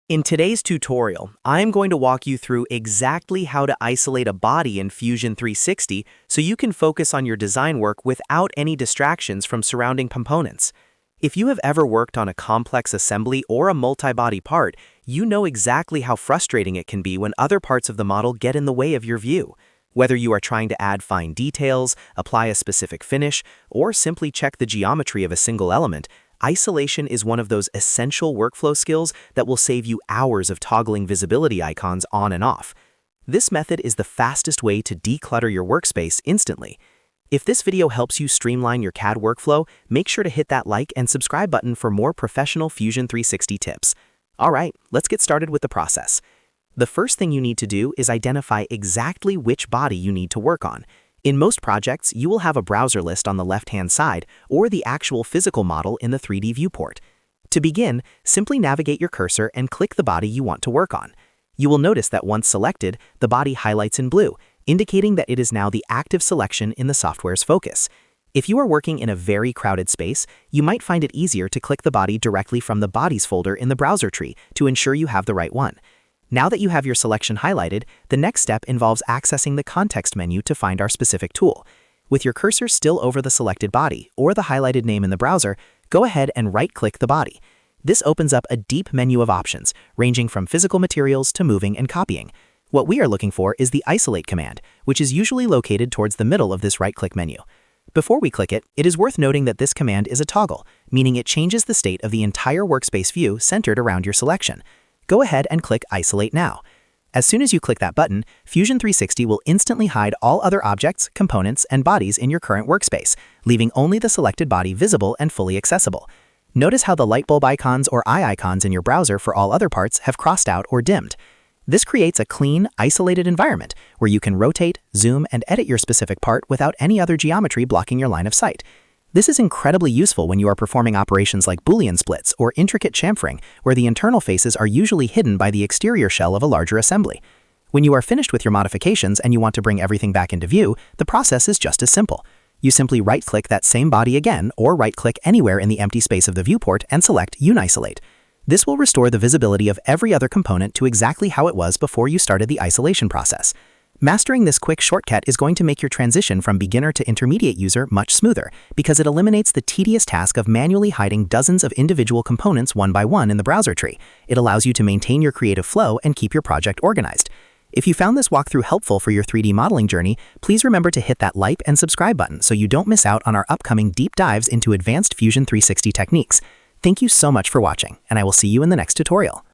In today's tutorial, I'm going to walk you through exactly how to isolate a body in Fusion 360 so you can focus on your design work without any distractions from surrounding components. If you have ever worked on a complex assembly or a multi-body part, you know exactly how frustrating it can be when other parts of the model get in the way of your view. Whether you are trying to add fine details, apply a specific finish, or simply check the geometry of a single element, isolation is one of those essential workflow skills that will save you hours of toggling visibility icons on and off. This method is the fastest way to declutter your workspace instantly. If this video helps you streamline your CAD workflow, make sure to hit that like and subscribe button for more professional Fusion 360 tips. All right, let's get started with the process. The first thing you need to do is identify exactly which body you need to work on. In most projects, you will have a browser list on the left-hand side or the actual physical model in the 3D viewport. To begin, simply navigate your cursor and click the body you want to work on. You will notice that once selected, the body highlights in blue, indicating that it is now the active selection in the software's focus. If you are working in a very crowded space, you might find it easier to click the body directly from the Bodies folder in the browser tree to ensure you have the right one. Now that you have your selection highlighted, the next step involves accessing the context menu to find our specific tool. With your cursor still over the selected body or the highlighted name in the browser, go ahead and right-click the body. This opens up a deep menu of options, ranging from physical materials to moving and copying. What we are looking for is the Isolate command, which is usually located towards the middle of this right-click menu. Before we click it, it is worth noting that this command is a toggle, meaning it changes the state of the entire workspace view centered around your selection. Go ahead and click Isolate now. As soon as you click that button, Fusion 360 will instantly hide all other objects, components, and bodies in your current workspace, leaving only the selected body visible and fully accessible. Notice how the light bulb icons or eye icons in your browser for all other parts have crossed out or dimmed. This creates a clean, isolated environment where you can rotate, zoom, and edit your specific part without any other geometry blocking your line of sight. This is incredibly useful when you are performing operations like Boolean splits or intricate chamfering, where the internal faces are usually hidden by the exterior shell of a larger assembly. When you are finished with your modifications and you want to bring everything back into view, the process is just as simple. You simply right-click that same body again or right-click anywhere in the empty space of the viewport and select Unisolate. This will restore the visibility of every other component to exactly how it was before you started the isolation process. Mastering this quick shortcut is going to make your transition from beginner to intermediate user much smoother because it eliminates the tedious task of manually hiding dozens of individual components one by one in the browser tree. It allows you to maintain your creative flow and keep your project organized. If you found this walkthrough helpful for your 3D modeling journey, please remember to hit that like and subscribe button so you don't miss out on our upcoming deep dives into advanced Fusion 360 techniques. Thank you so much for watching, and I will see you in the next tutorial.